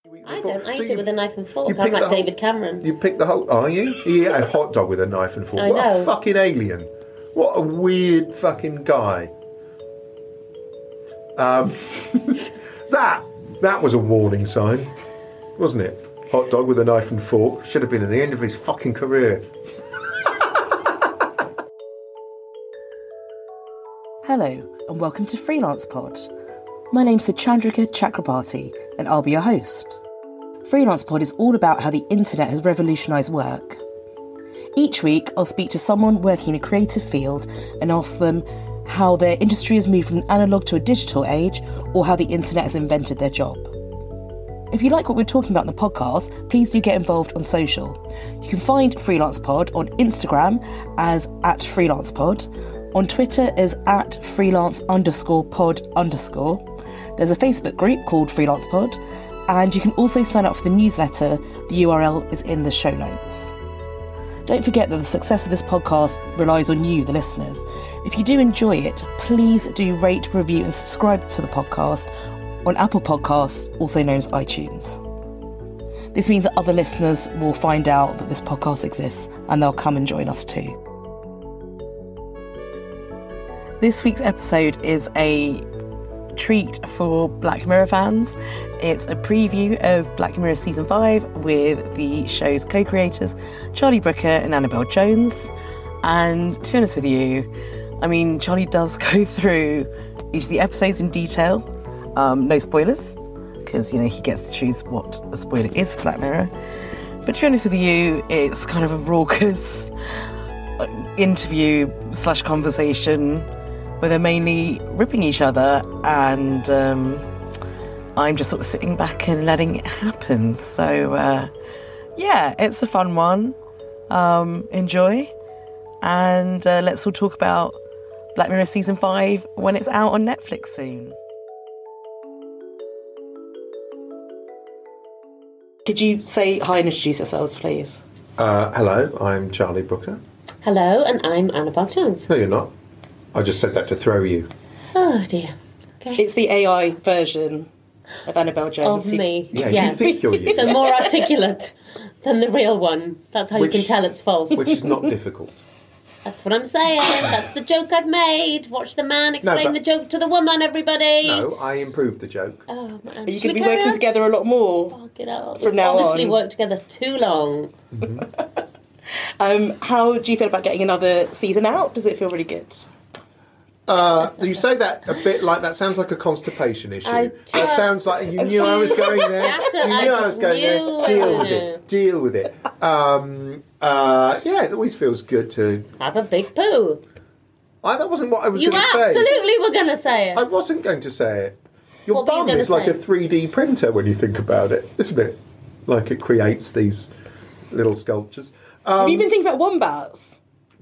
I don't. I eat it with a knife and fork. you I'm pick like the whole- David Cameron. You pick the whole... Are you? You eat a hot dog with a knife and fork. I What know. a fucking alien. What a weird fucking guy. That was a warning sign, wasn't it? Hot dog with a knife and fork. Should have been at the end of his fucking career. Hello, and welcome to Freelance Pod. My name's Suchandrika Chakrabarti, and I'll be your host. Freelance Pod is all about how the internet has revolutionised work. Each week, I'll speak to someone working in a creative field and ask them how their industry has moved from an analogue to a digital age, or how the internet has invented their job. If you like what we're talking about in the podcast, please do get involved on social. You can find Freelance Pod on Instagram as @freelancepod, on Twitter as @freelance_pod_. There's a Facebook group called Freelance Pod, and you can also sign up for the newsletter. The URL is in the show notes. Don't forget that the success of this podcast relies on you, the listeners. If you do enjoy it, please do rate, review and subscribe to the podcast on Apple Podcasts, also known as iTunes. This means that other listeners will find out that this podcast exists and they'll come and join us too. This week's episode is a treat for Black Mirror fans. It's a preview of Black Mirror Season 5 with the show's co-creators, Charlie Brooker and Annabel Jones. And to be honest with you, I mean, Charlie does go through each of the episodes in detail. No spoilers, because, you know, he gets to choose what a spoiler is for Black Mirror. But to be honest with you, it's kind of a raucous interview/conversation where they're mainly ripping each other, and I'm just sort of sitting back and letting it happen. So, yeah, it's a fun one. Enjoy. And let's all talk about Black Mirror Season 5 when it's out on Netflix soon. Could you say hi and introduce yourselves, please? Hello, I'm Charlie Brooker. Hello, and I'm Annabel Jones. No, you're not. I just said that to throw you. Oh dear. Okay. It's the AI version of Annabel Jones. Of me. Yeah, do you think you're you? So more articulate than the real one. That's how you can tell it's false. Which is not difficult. That's what I'm saying. That's the joke I've made. Watch the man explain the joke to the woman, everybody. No, I improved the joke. Oh, man. Are you going to be working together a lot more Fuck it out. from now Honestly, on? worked together too long. Mm-hmm. How do you feel about getting another season out? Does it feel really good? You say that a bit like that sounds like a constipation issue. That just- sounds like you knew I was going there. That's You what knew I was going there. knew. Deal with it. Deal with it. Yeah, it always feels good to... Have a big poo. That wasn't what I was You going to say. absolutely were going to say it. I wasn't going to say it. Your What were you bum gonna is like say? a 3D printer when you think about it, isn't it? Like it creates these little sculptures. Have you been thinking about wombats?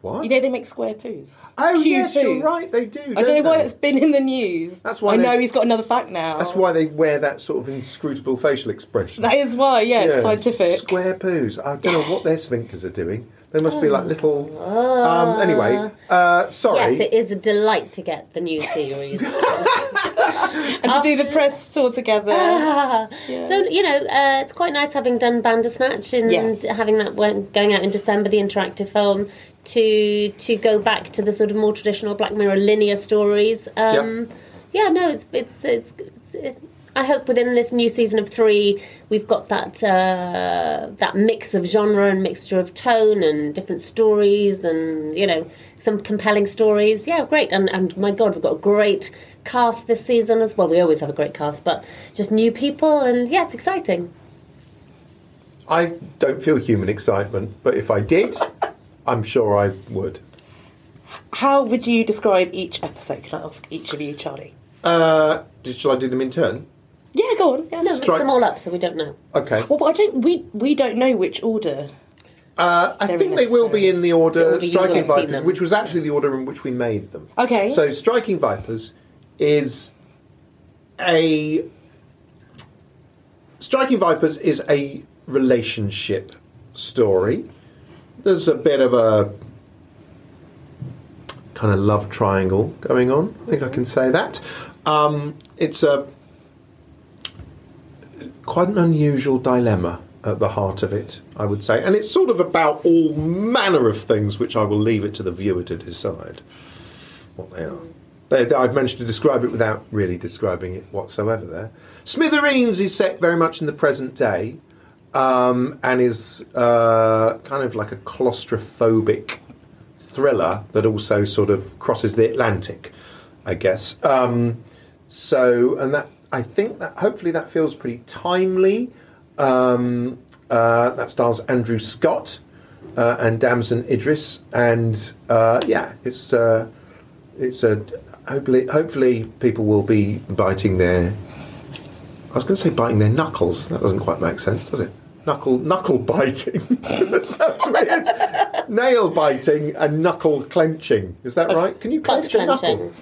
What? You know they make square poos. Oh, Huge yes, you're poos. right, they do. I don't know why they? it's been in the news. That's why I know there's- he's got another fact now. That's why they wear that sort of inscrutable facial expression. That is why, it's scientific. Square poos. I don't know what their sphincters are doing. They must be like little... anyway, sorry. Yes, it is a delight to get the new series. And to do the press tour together. So, you know, it's quite nice having done Bandersnatch and having that going out in December, the interactive film, to go back to the sort of more traditional Black Mirror linear stories. Yeah, no, it's I hope within this new season of 3 we've got that mix of genre and mixture of tone and different stories and, you know, some compelling stories. Yeah, great. And my God, we've got a great cast this season as well. We always have a great cast, but just new people, and yeah, it's exciting. I don't feel human excitement, but if I did, I'm sure I would. How would you describe each episode? Can I ask each of you, Charlie? Shall I do them in turn? Yeah, go on. Yeah, No, mix them all up so we don't know. Okay. Well, but we don't know which order. I think they will be in the The order order you Striking will see Vipers, them. which was actually the order in which we made them. Okay. So Striking Vipers is a relationship story. There's a bit of a kind of love triangle going on. I think I can say that. It's a quite an unusual dilemma at the heart of it, I would say. And it's sort of about all manner of things, which I will leave it to the viewer to decide what they are. I've managed to describe it without really describing it whatsoever there. Smithereens is set very much in the present day, and is kind of like a claustrophobic thriller that also sort of crosses the Atlantic, I guess. And that, I think that hopefully that feels pretty timely. That stars Andrew Scott and Damson Idris, and it's a hopefully people will be biting their. I was going to say biting their knuckles. That doesn't quite make sense, does it? Knuckle biting. That sounds weird. Nail biting and knuckle clenching. Is that right? Can you clench a knuckle?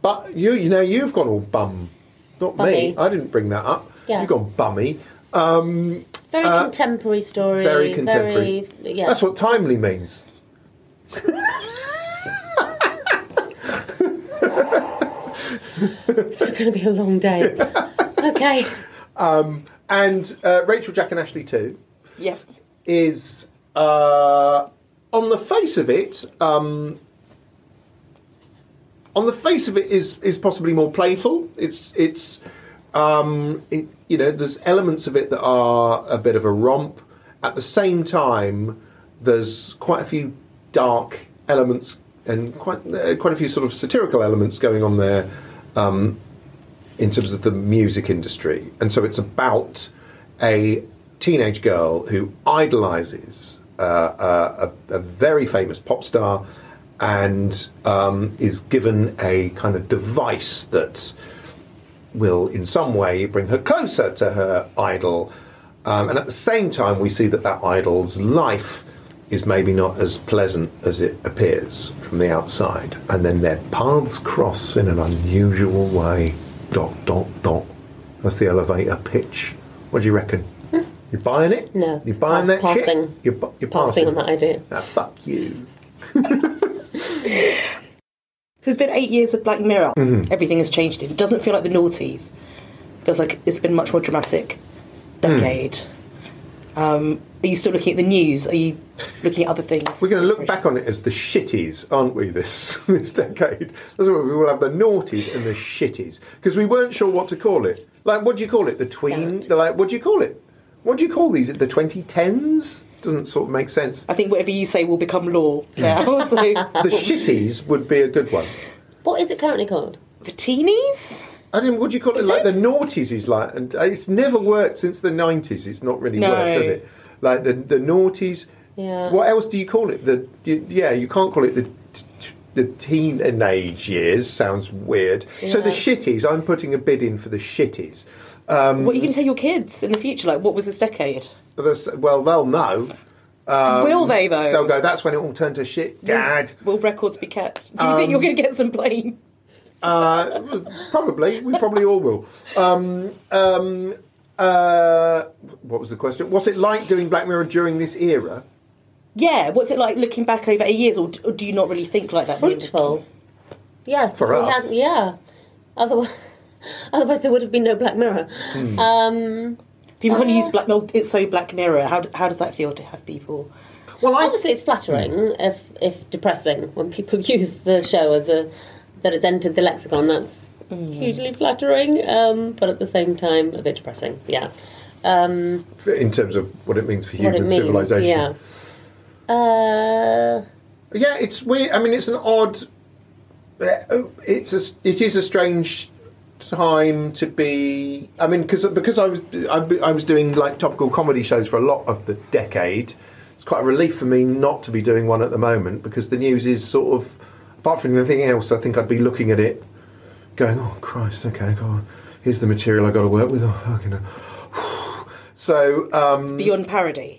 But you've gone all bum. Not Bummy. me. I didn't bring that up. Yeah. You've gone bummy. Very contemporary story. Very contemporary. Yes. That's what timely means. It's going to be a long day. Okay. And Rachel, Jack and Ashley too. Yeah. Is on the face of it. Is possibly more playful. There's elements of it that are a bit of a romp. At the same time, there's quite a few dark elements and quite a few sort of satirical elements going on there in terms of the music industry. And so it's about a teenage girl who idolises a very famous pop star and is given a kind of device that will in some way bring her closer to her idol. And at the same time, we see that idol's life is maybe not as pleasant as it appears from the outside. And then their paths cross in an unusual way. ... That's the elevator pitch. What do you reckon? You buying it? No. You buying that passing. shit? You're Passing passing on that idea. Ah, fuck you. So it's been 8 years of Black Mirror. Mm-hmm. Everything has changed. It doesn't feel like the noughties. It feels like it's been a much more dramatic decade. Are you still looking at the news? Are you looking at other things? We're going to look back on it as the shitties, aren't we, this decade? That's what we will have, the naughties and the shitties. Because we weren't sure what to call it. Like, what do you call it? The tween? Like, what do you call it? What do you call these? The 2010s? Doesn't sort of make sense. I think whatever you say will become law now. So. The shitties would be a good one. What is it currently called? The teenies? What do you call it? Like the naughties is like, and it's never worked since the 90s. It's not really worked, does it? Like the naughties. Yeah. What else do you call it? You can't call it the teenage years. Sounds weird. Yeah. So the shitties. I'm putting a bid in for the shitties. What are you going to tell your kids in the future? Like, what was this decade? Well, they'll know. Will they, though? They'll go, that's when it all turned to shit, Dad. Will records be kept? Do you think you're going to get some blame? Probably. We probably all will. What was the question? What's it like doing Black Mirror during this era? Yeah, what's it like looking back over 8 years, or do you not really think like that? Fruitful. Yes. For us. Otherwise there would have been no Black Mirror. People kind of use Black Mirror. It's so Black Mirror. How does that feel to have people? Well, obviously it's flattering, if depressing, when people use the show as that it's entered the lexicon. That's hugely flattering, but at the same time a bit depressing. Yeah. In terms of what it means for human civilization. Yeah. Yeah, it's weird. I mean, it's an odd. It is a strange time to be. I mean, because I was doing like topical comedy shows for a lot of the decade. It's quite a relief for me not to be doing one at the moment, because the news is sort of, apart from anything else, I think I'd be looking at it, going, "Oh Christ, okay, go on. Here's the material I got to work with." Oh fucking. So it's beyond parody.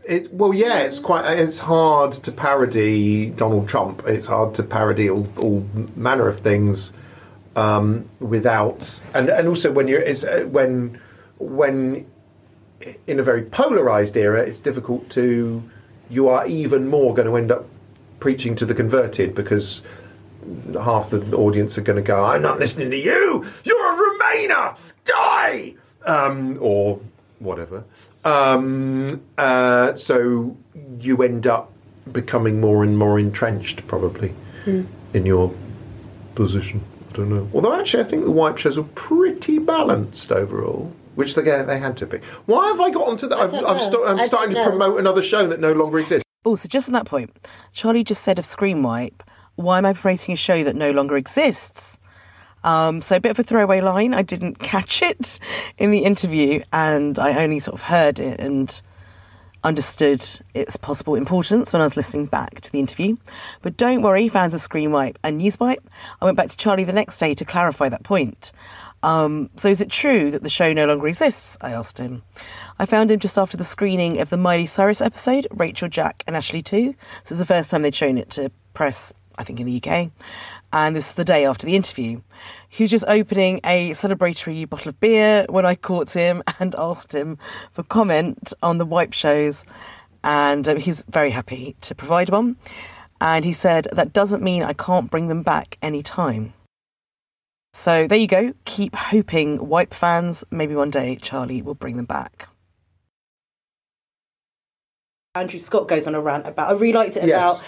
It's hard to parody Donald Trump. It's hard to parody all manner of things without, and also when in a very polarised era, it's difficult to. You are even more going to end up preaching to the converted, because half the audience are going to go, "I'm not listening to you. You're a Remainer. Die." or whatever. So you end up becoming more and more entrenched, probably, in your position. I don't know. Although, actually, I think the wipe shows are pretty balanced overall, which they had to be. Why have I got onto that? I'm starting to promote another show that no longer exists. Also, just on that point, Charlie just said of Screenwipe, why am I promoting a show that no longer exists? So a bit of a throwaway line. I didn't catch it in the interview, and I only sort of heard it and understood its possible importance when I was listening back to the interview. But don't worry, fans of Screenwipe and Newswipe. I went back to Charlie the next day to clarify that point. So is it true that the show no longer exists? I asked him. I found him just after the screening of the Miley Cyrus episode, Rachel, Jack and Ashley 2. So it's the first time they'd shown it to press, I think, in the UK. And this is the day after the interview. He was just opening a celebratory bottle of beer when I caught him and asked him for comment on the wipe shows. And he was very happy to provide one. And he said, that doesn't mean I can't bring them back any time. So there you go. Keep hoping, wipe fans. Maybe one day Charlie will bring them back. Andrew Scott goes on a rant about, I really liked it about,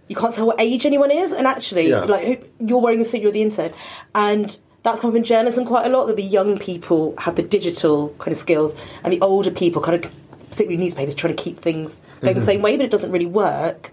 you can't tell what age anyone is, and actually, like, you're wearing the suit, you're the intern, and that's come up in journalism quite a lot, that the young people have the digital kind of skills, and the older people kind of, particularly newspapers, trying to keep things going the same way, but it doesn't really work.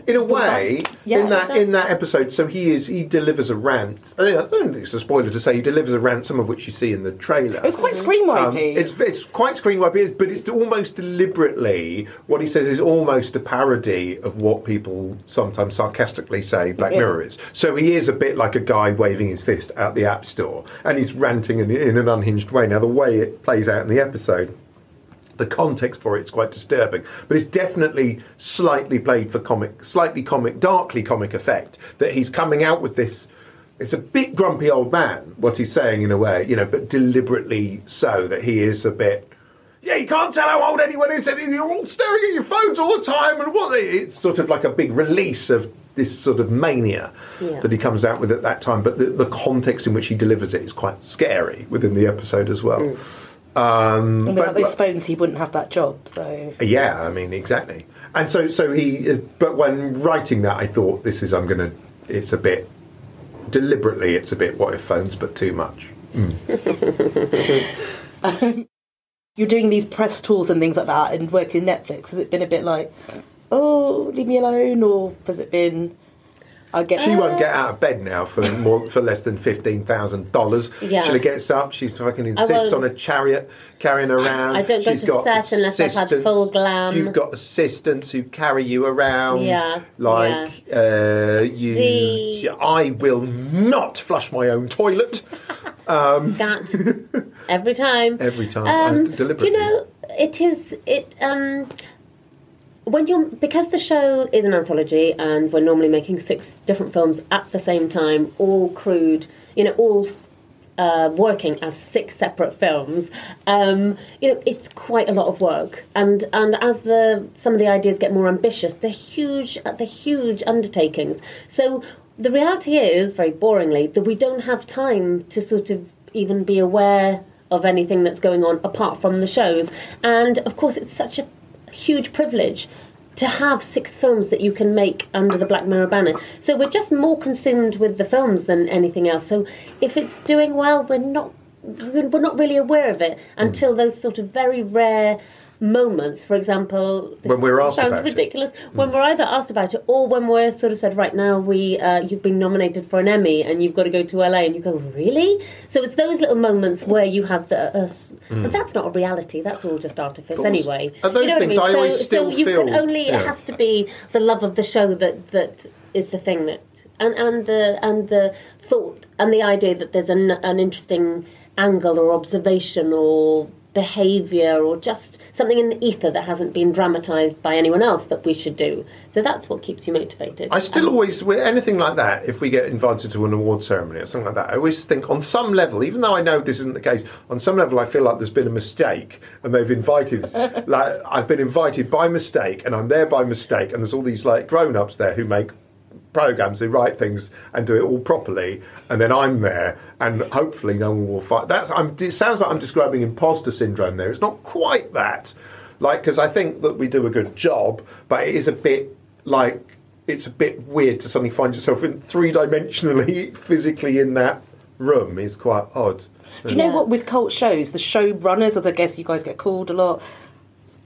In a way, in that episode, so he delivers a rant. I don't think it's a spoiler to say he delivers a rant, some of which you see in the trailer. It was quite screenwipey. It's quite screenwipey, but it's almost deliberately, what he says is almost a parody of what people sometimes sarcastically say Black Mirror is. So he is a bit like a guy waving his fist out the App Store, and he's ranting in an unhinged way. Now, the way it plays out in the episode, the context for it's quite disturbing, but it's definitely slightly played for darkly comic effect, that he's coming out with this. It's a bit grumpy old man, what he's saying in a way, but deliberately so, that he is a bit, you can't tell how old anyone is, and you're all staring at your phones all the time, and it's sort of like a big release of this sort of mania that he comes out with at that time, but the context in which he delivers it is quite scary within the episode as well. And without those phones, he wouldn't have that job. So exactly. And so he. But when writing that, I thought it's a bit deliberately. It's a bit what if phones, but too much. You're doing these press tours and things like that, and working Netflix. Has it been a bit like, oh, leave me alone, or has it been? She won't get out of bed now for less than $15,000. Yeah. She gets up, she fucking insists on a chariot carrying her around. I don't go to set unless I've had full glam. You've got assistants who carry you around. Yeah. I will not flush my own toilet. That every time. Every time. Deliberately. Do you know, because the show is an anthology and we're normally making 6 different films at the same time, all crewed, all working as 6 separate films, it's quite a lot of work. And as some of the ideas get more ambitious, they're huge undertakings. So the reality is, very boringly, that we don't have time to sort of even be aware of anything that's going on apart from the shows. And of course, it's such a huge privilege to have 6 films that you can make under the Black Mirror banner. So we're just more consumed with the films than anything else. So if it's doing well, we're not really aware of it until those sort of very rare moments. For example, when we're asked sounds about ridiculous. When we're either asked about it, or when we're sort of said, right now you've been nominated for an Emmy and you've got to go to LA, and you go, really? So it's those little moments where you have but that's not a reality. That's all just artifice anyway. And those things I always still feel. So you can only. It has to be the love of the show that is the thing that, and the thought and the idea that there's an interesting angle or observation or behaviour or just something in the ether that hasn't been dramatised by anyone else that we should do. So that's what keeps you motivated. I still always, with anything like that, if we get invited to an award ceremony or something like that, I always think on some level, even though I know this isn't the case, on some level I feel like there's been a mistake and they've invited, I've been invited by mistake and I'm there by mistake, and there's all these grown-ups there who make programmes, they write things and do it all properly, and then I'm there, and hopefully no one will fight. It sounds like I'm describing imposter syndrome there. It's not quite that. Like, because I think that we do a good job, but it is a bit like, it's a bit weird to suddenly find yourself in three-dimensionally, physically in that room is quite odd. Do you know what, with cult shows, the showrunners, as I guess you guys get called a lot,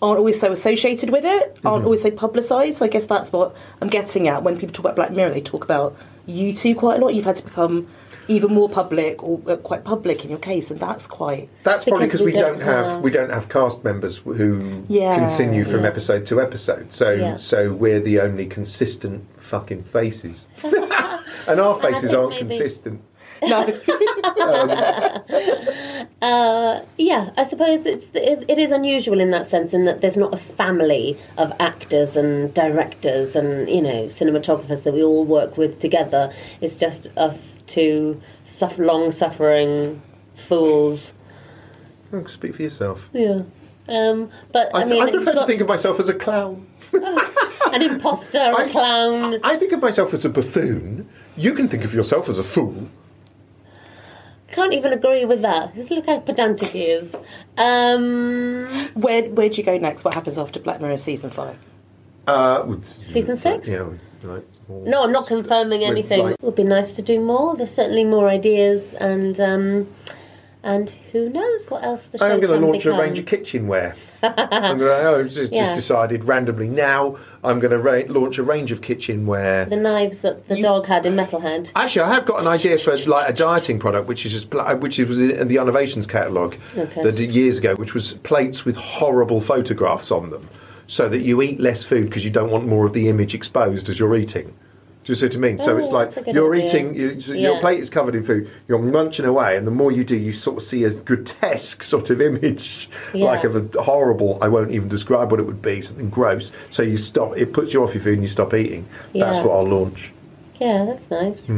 aren't always so associated with it, aren't always so publicised. So I guess that's what I'm getting at. When people talk about Black Mirror, they talk about you two quite a lot. You've had to become even more public, or quite public in your case, and that's quite... That's probably because we don't have cast members who continue from episode to episode, so we're the only consistent fucking faces. And our faces aren't consistent. No. I suppose it is unusual in that sense, in that there's not a family of actors and directors and, you know, cinematographers that we all work with together. It's just us two long-suffering fools. Oh, speak for yourself. Yeah. But I prefer to think of myself as a clown. An imposter, a clown. I think of myself as a buffoon. You can think of yourself as a fool. Can't even agree with that. Just look how pedantic he is. Where'd you go next? What happens after Black Mirror season 5? Season 6? Yeah. Right. No, I'm not confirming anything. It would be nice to do more. There's certainly more ideas, and who knows what else the show I'm going to launch become. a range of kitchenware. I've just decided randomly now I'm going to launch a range of kitchenware. The knives that the dog had in Metalhead. Actually, I have got an idea for like a dieting product, which was in the Unnovations Catalogue years ago, which was plates with horrible photographs on them, so that you eat less food because you don't want more of the image exposed as you're eating. Do you see what I mean? So it's like you're eating, your plate is covered in food, you're munching away, and the more you do, you sort of see a grotesque sort of image, like of a horrible, I won't even describe what it would be, something gross. So you stop, it puts you off your food and you stop eating. That's what I'll launch. Yeah, that's nice.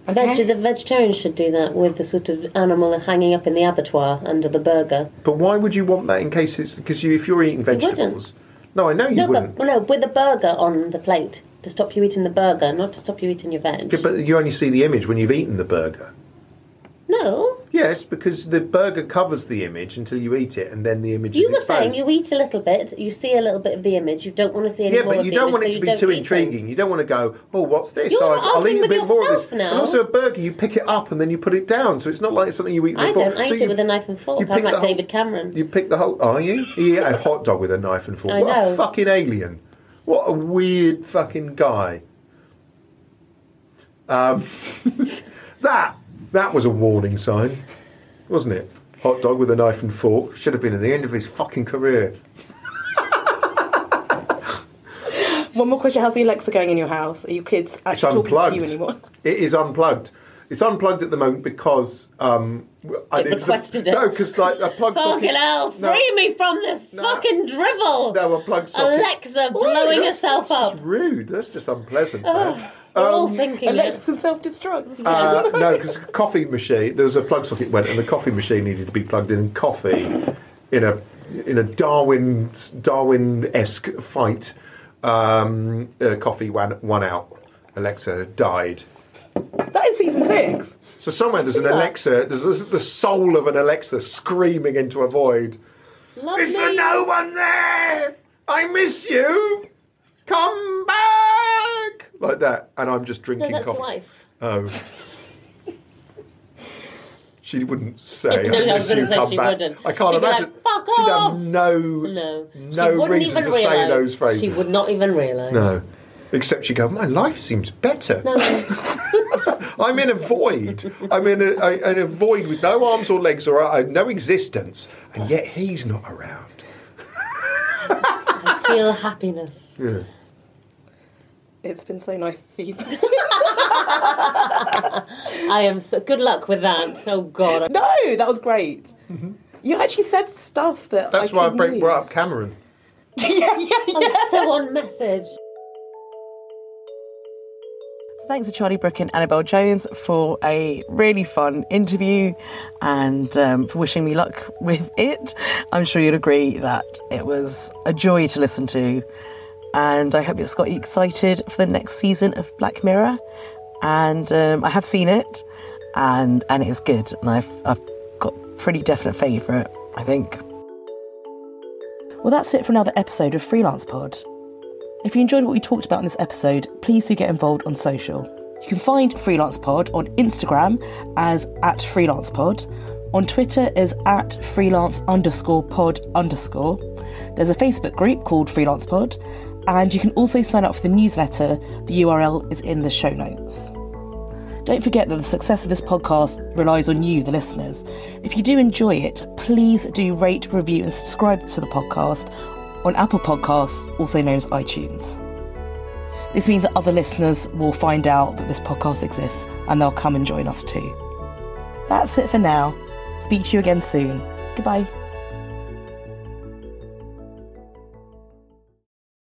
Okay. The vegetarians should do that with the sort of animal hanging up in the abattoir under the burger. But why would you want that in case it's... Because if you're eating vegetables... No, I know you wouldn't. But, with a burger on the plate. To stop you eating the burger, not to stop you eating your veg. Yeah, but you only see the image when you've eaten the burger. No. Yes, because the burger covers the image until you eat it, and then the image is exposed. You were saying you eat a little bit, you see a little bit of the image, you don't want to see any more of the image. Yeah, but you don't want it to be too intriguing. You don't want to go, oh, what's this? I'll eat a bit more of this. Now. And also a burger, you pick it up and then you put it down, so it's not like it's something you eat with a fork. I eat it with a knife and fork. I'm like David Cameron. You pick the whole... Are you? You eat a hot dog with a knife and fork. What a fucking alien. What a weird fucking guy. That was a warning sign, wasn't it? Hot dog with a knife and fork. Should have been at the end of his fucking career. One more question. How's the Alexa going in your house? Are your kids actually talking to you anymore? It is unplugged. It's unplugged at the moment because... I requested it. No, because like a plug socket... Fucking hell, free me from this fucking drivel! No, a plug socket... Alexa blowing herself up. That's rude. That's just unpleasant, man. We're all thinking Alexa can self-destruct. No, because a coffee machine... There was a plug socket went and the coffee machine needed to be plugged in, and coffee, in a Darwin-esque fight, coffee won out. Alexa died. That is season 6. So somewhere there's an Alexa, there's the soul of an Alexa screaming into a void. Lovely. Is there no one there? I miss you. Come back. Like that. And I'm just drinking that's coffee. Wife. Oh. She wouldn't say, no, I miss you, come back. Wouldn't. I can't imagine. Like, fuck She'd off. have no reason to say those phrases. She would not even realise. No. Except she'd go, my life seems better. No. I'm in a void. I'm in a void with no arms or legs or no existence. And yet he's not around. I feel happiness. Yeah. It's been so nice to see you. I am so... Good luck with that. Oh, God. No, that was great. Mm-hmm. You actually said stuff that That's why I brought up Cameron. yeah. I'm so on message. Thanks to Charlie Brooker and Annabel Jones for a really fun interview and for wishing me luck with it. I'm sure you'd agree that it was a joy to listen to and I hope it's got you excited for the next season of Black Mirror. And I have seen it, and it is good, and I've got a pretty definite favourite, I think. Well, that's it for another episode of Freelance Pod. If you enjoyed what we talked about in this episode, please do get involved on social. You can find Freelance Pod on Instagram as @freelancepod, on Twitter as @freelance_pod_. There's a Facebook group called Freelance Pod, and you can also sign up for the newsletter. The URL is in the show notes. Don't forget that the success of this podcast relies on you, the listeners. If you do enjoy it, please do rate, review and subscribe to the podcast on Apple Podcasts, also known as iTunes. This means that other listeners will find out that this podcast exists and they'll come and join us too. That's it for now. Speak to you again soon. Goodbye.